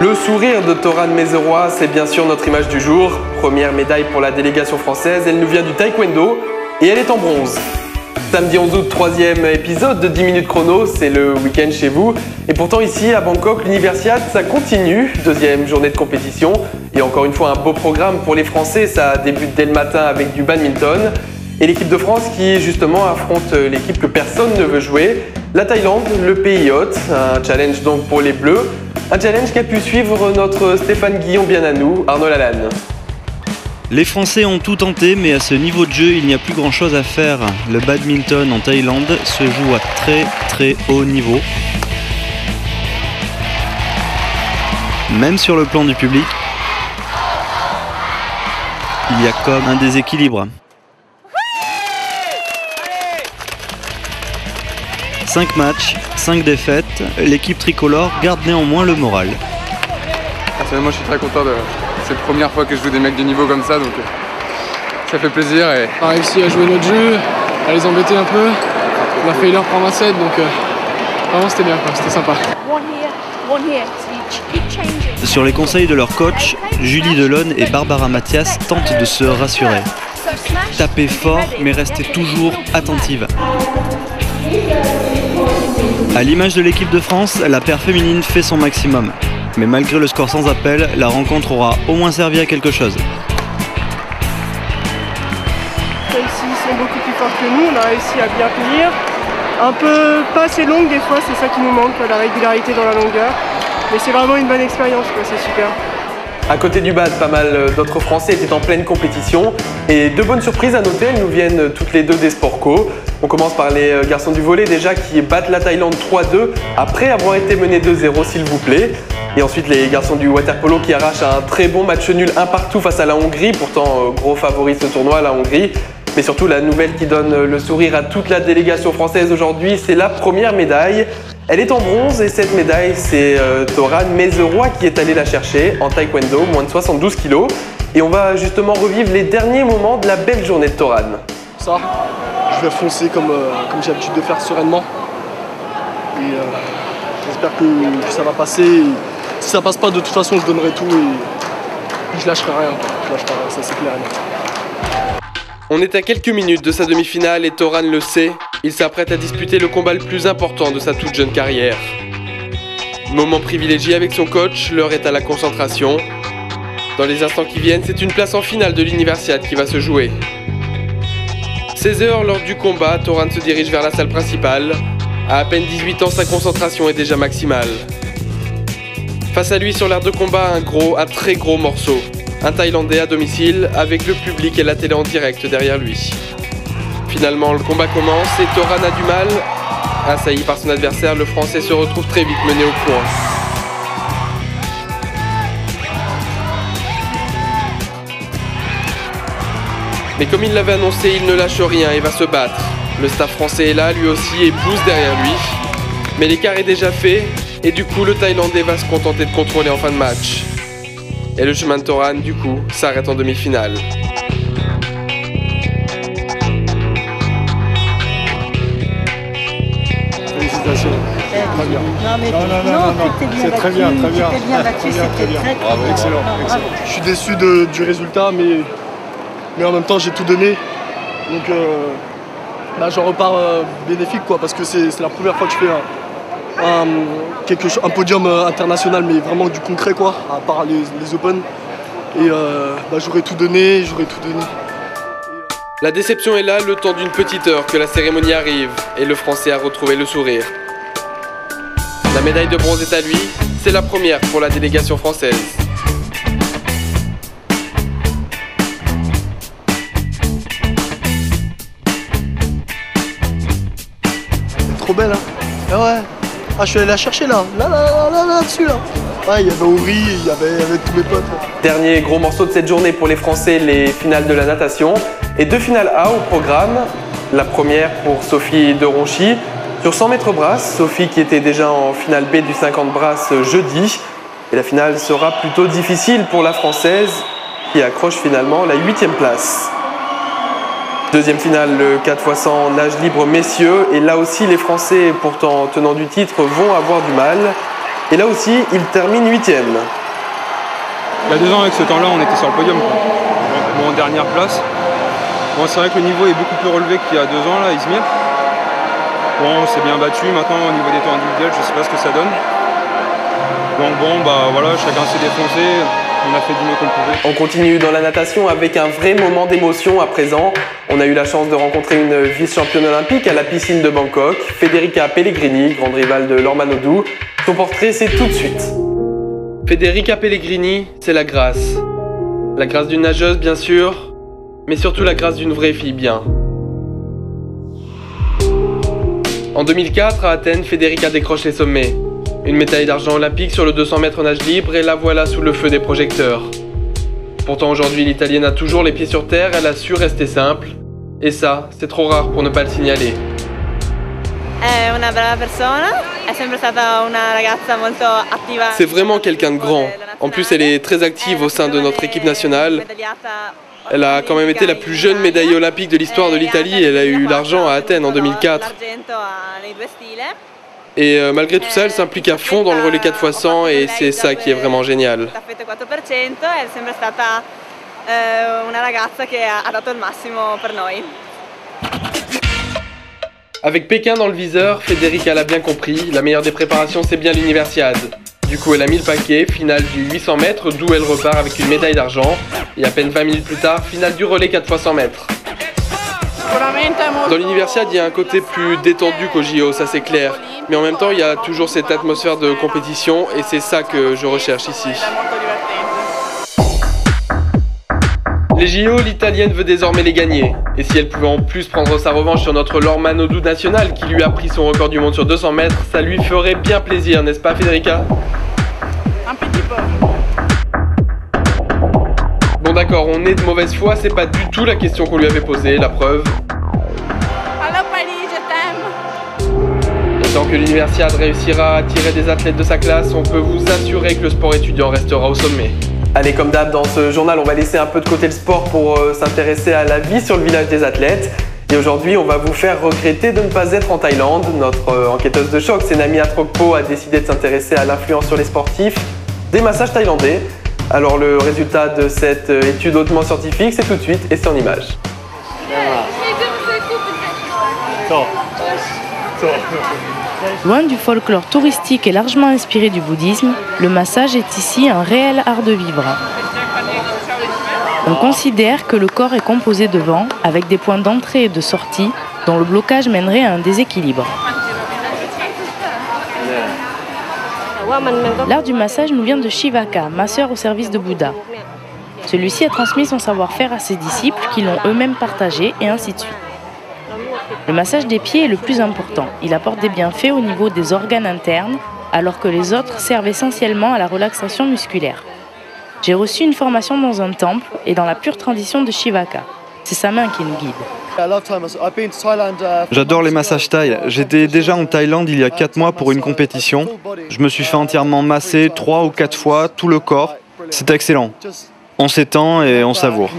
Le sourire de Toran Mezeroy, c'est bien sûr notre image du jour. Première médaille pour la délégation française, elle nous vient du taekwondo et elle est en bronze. Samedi 11 août, troisième épisode de 10 minutes chrono, c'est le week-end chez vous. Et pourtant ici à Bangkok, l'Universiade, ça continue. Deuxième journée de compétition et encore une fois un beau programme pour les Français, ça débute dès le matin avec du badminton. Et l'équipe de France qui justement affronte l'équipe que personne ne veut jouer, la Thaïlande, le pays hôte, un challenge donc pour les Bleus. Un challenge qu'a pu suivre notre Stéphane Guillon bien à nous, Arnaud Lalanne. Les Français ont tout tenté, mais à ce niveau de jeu, il n'y a plus grand chose à faire. Le badminton en Thaïlande se joue à très haut niveau. Même sur le plan du public, il y a comme un déséquilibre. 5 matchs, 5 défaites, l'équipe tricolore garde néanmoins le moral. Personnellement, je suis très content. C'est la première fois que je joue des mecs de niveau comme ça, donc ça fait plaisir. Et... On a réussi à jouer notre jeu, à les embêter un peu. On a failli leur prendre un set, donc vraiment c'était bien, c'était sympa. Sur les conseils de leur coach, Julie Delonne et Barbara Mathias tentent de se rassurer. Tapez fort, mais restez toujours attentive. À l'image de l'équipe de France, la paire féminine fait son maximum. Mais malgré le score sans appel, la rencontre aura au moins servi à quelque chose. Ils sont beaucoup plus forts que nous, on a réussi à bien tenir. Un peu pas assez longue des fois, c'est ça qui nous manque, la régularité dans la longueur. Mais c'est vraiment une bonne expérience, c'est super. À côté du bad, pas mal d'autres Français étaient en pleine compétition. Et deux bonnes surprises à noter, elles nous viennent toutes les deux des sports co. On commence par les garçons du volley déjà qui battent la Thaïlande 3-2 après avoir été menés 2-0 s'il vous plaît. Et ensuite les garçons du waterpolo qui arrachent un très bon match nul 1 partout face à la Hongrie, pourtant gros favori ce tournoi la Hongrie. Mais surtout la nouvelle qui donne le sourire à toute la délégation française aujourd'hui, c'est la première médaille. Elle est en bronze et cette médaille c'est Toran Mezeroy qui est allé la chercher en taekwondo, moins de 72 kg. Et on va justement revivre les derniers moments de la belle journée de Toran. Ça, je vais foncer comme j'ai l'habitude de faire sereinement. Et j'espère que ça va passer. Si ça passe pas, de toute façon, je donnerai tout et je lâcherai rien. Je lâcherai rien, ça c'est clair. On est à quelques minutes de sa demi-finale et Toran le sait, il s'apprête à disputer le combat le plus important de sa toute jeune carrière. Moment privilégié avec son coach, l'heure est à la concentration. Dans les instants qui viennent, c'est une place en finale de l'Universiade qui va se jouer. 16h lors du combat, Toran se dirige vers la salle principale. À peine 18 ans, sa concentration est déjà maximale. Face à lui sur l'aire de combat, un très gros morceau. Un Thaïlandais à domicile, avec le public et la télé en direct derrière lui. Finalement, le combat commence et Toran a du mal. Assailli par son adversaire, le Français se retrouve très vite mené au point. Mais comme il l'avait annoncé, il ne lâche rien et va se battre. Le staff français est là, lui aussi, et pousse derrière lui. Mais l'écart est déjà fait, et du coup, le Thaïlandais va se contenter de contrôler en fin de match. Et le chemin de Toran, du coup, s'arrête en demi-finale. Félicitations. Très bien. Non, c'est très bien, très bien. Tu t'es bien battu, c'était très Bravo, excellent. Je suis déçu du résultat, mais en même temps, j'ai tout donné. Donc là, j'en repars bénéfique, quoi, parce que c'est la première fois que je fais un podium international, mais vraiment du concret, quoi, à part les Open. Et j'aurais tout donné, La déception est là, le temps d'une petite heure que la cérémonie arrive, et le Français a retrouvé le sourire. La médaille de bronze est à lui, c'est la première pour la délégation française. Trop belle, hein. Ah ouais. Ah, je suis allé la chercher là, là-dessus là. Ouais, il y avait Auri, il y avait tous mes potes. Dernier gros morceau de cette journée pour les Français, les finales de la natation. Et deux finales A au programme. La première pour Sophie de Ronchy. Sur 100 mètres brasse, Sophie qui était déjà en finale B du 50 brasse jeudi. Et la finale sera plutôt difficile pour la Française qui accroche finalement la 8e place. Deuxième finale, le 4x100 nage libre messieurs. Et là aussi, les Français, pourtant tenants du titre, vont avoir du mal. Et là aussi, il termine 8e. Il y a 2 ans, avec ce temps-là, on était sur le podium, quoi. Bon, en dernière place. Bon, c'est vrai que le niveau est beaucoup plus relevé qu'il y a 2 ans, là, Izmir. Bon, on s'est bien battu. Maintenant, au niveau des temps individuels, je ne sais pas ce que ça donne. Donc bon, bah voilà, chacun s'est défoncé. On a fait du mieux qu'on pouvait. On continue dans la natation avec un vrai moment d'émotion à présent. On a eu la chance de rencontrer une vice-championne olympique à la piscine de Bangkok, Federica Pellegrini, grande rivale de Laure Manodou. Son portrait, c'est tout de suite. Federica Pellegrini, c'est la grâce. La grâce d'une nageuse, bien sûr, mais surtout la grâce d'une vraie fille bien. En 2004, à Athènes, Federica décroche les sommets. Une médaille d'argent olympique sur le 200 mètres nage libre et la voilà sous le feu des projecteurs. Pourtant aujourd'hui, l'Italienne a toujours les pieds sur terre, elle a su rester simple. Et ça, c'est trop rare pour ne pas le signaler. C'est vraiment quelqu'un de grand. En plus, elle est très active au sein de notre équipe nationale. Elle a quand même été la plus jeune médaillée olympique de l'histoire de l'Italie. Elle a eu l'argent à Athènes en 2004. Et malgré tout ça, elle s'implique à fond dans le relais 4x100 et c'est ça qui est vraiment génial. Avec Pékin dans le viseur, Federica l'a bien compris, la meilleure des préparations c'est bien l'Universiade. Du coup elle a mis le paquet, finale du 800 mètres d'où elle repart avec une médaille d'argent. Et à peine 20 minutes plus tard, finale du relais 4x100 mètres. Dans l'Universiade, il y a un côté plus détendu qu'au JO, ça c'est clair. Mais en même temps, il y a toujours cette atmosphère de compétition et c'est ça que je recherche ici. Les JO, l'Italienne veut désormais les gagner. Et si elle pouvait en plus prendre sa revanche sur notre Laure Manodou nationale qui lui a pris son record du monde sur 200 mètres, ça lui ferait bien plaisir, n'est-ce pas Federica? Un petit peu. Bon d'accord, on est de mauvaise foi, c'est pas du tout la question qu'on lui avait posée, la preuve. Allô Paris, je t'aime. Et tant que l'Universiade réussira à attirer des athlètes de sa classe, on peut vous assurer que le sport étudiant restera au sommet. Allez, comme d'hab, dans ce journal, on va laisser un peu de côté le sport pour s'intéresser à la vie sur le village des athlètes. Et aujourd'hui, on va vous faire regretter de ne pas être en Thaïlande. Notre enquêteuse de choc, Senami Atrokpo, a décidé de s'intéresser à l'influence sur les sportifs des massages thaïlandais. Alors le résultat de cette étude hautement scientifique, c'est tout de suite et c'est en images. Loin du folklore touristique et largement inspiré du bouddhisme, le massage est ici un réel art de vivre. On considère que le corps est composé de vents avec des points d'entrée et de sortie dont le blocage mènerait à un déséquilibre. L'art du massage nous vient de Shivaka, masseur au service de Bouddha. Celui-ci a transmis son savoir-faire à ses disciples qui l'ont eux-mêmes partagé et ainsi de suite. Le massage des pieds est le plus important. Il apporte des bienfaits au niveau des organes internes, alors que les autres servent essentiellement à la relaxation musculaire. J'ai reçu une formation dans un temple et dans la pure tradition de Shivaka. C'est sa main qui nous guide. J'adore les massages thaï. J'étais déjà en Thaïlande il y a 4 mois pour une compétition. Je me suis fait entièrement masser 3 ou 4 fois tout le corps. C'est excellent. On s'étend et on savoure.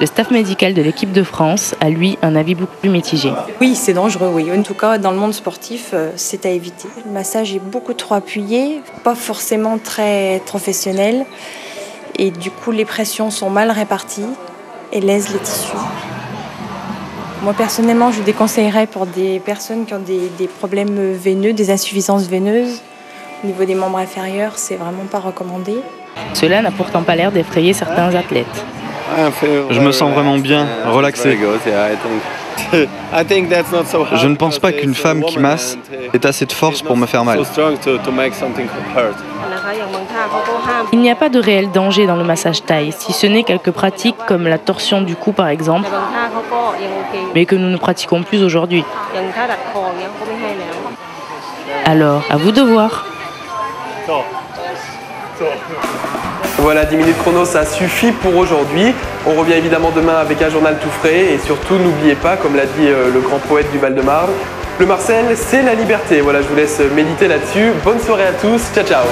Le staff médical de l'équipe de France a, lui, un avis beaucoup plus mitigé. Oui, c'est dangereux, oui. En tout cas, dans le monde sportif, c'est à éviter. Le massage est beaucoup trop appuyé, pas forcément très professionnel. Et du coup, les pressions sont mal réparties et lèsent les tissus. Moi, personnellement, je déconseillerais pour des personnes qui ont des problèmes veineux, des insuffisances veineuses. Au niveau des membres inférieurs, c'est vraiment pas recommandé. Cela n'a pourtant pas l'air d'effrayer certains athlètes. Je me sens vraiment bien, relaxé. Je ne pense pas qu'une femme qui masse ait assez de force pour me faire mal. Il n'y a pas de réel danger dans le massage thaï, si ce n'est quelques pratiques comme la torsion du cou par exemple, mais que nous ne pratiquons plus aujourd'hui. Alors, à vous de voir. Voilà, 10 minutes chrono, ça suffit pour aujourd'hui. On revient évidemment demain avec un journal tout frais et surtout n'oubliez pas, comme l'a dit le grand poète du Val-de-Marne, le Marcel, c'est la liberté. Voilà, je vous laisse méditer là-dessus. Bonne soirée à tous, ciao ciao.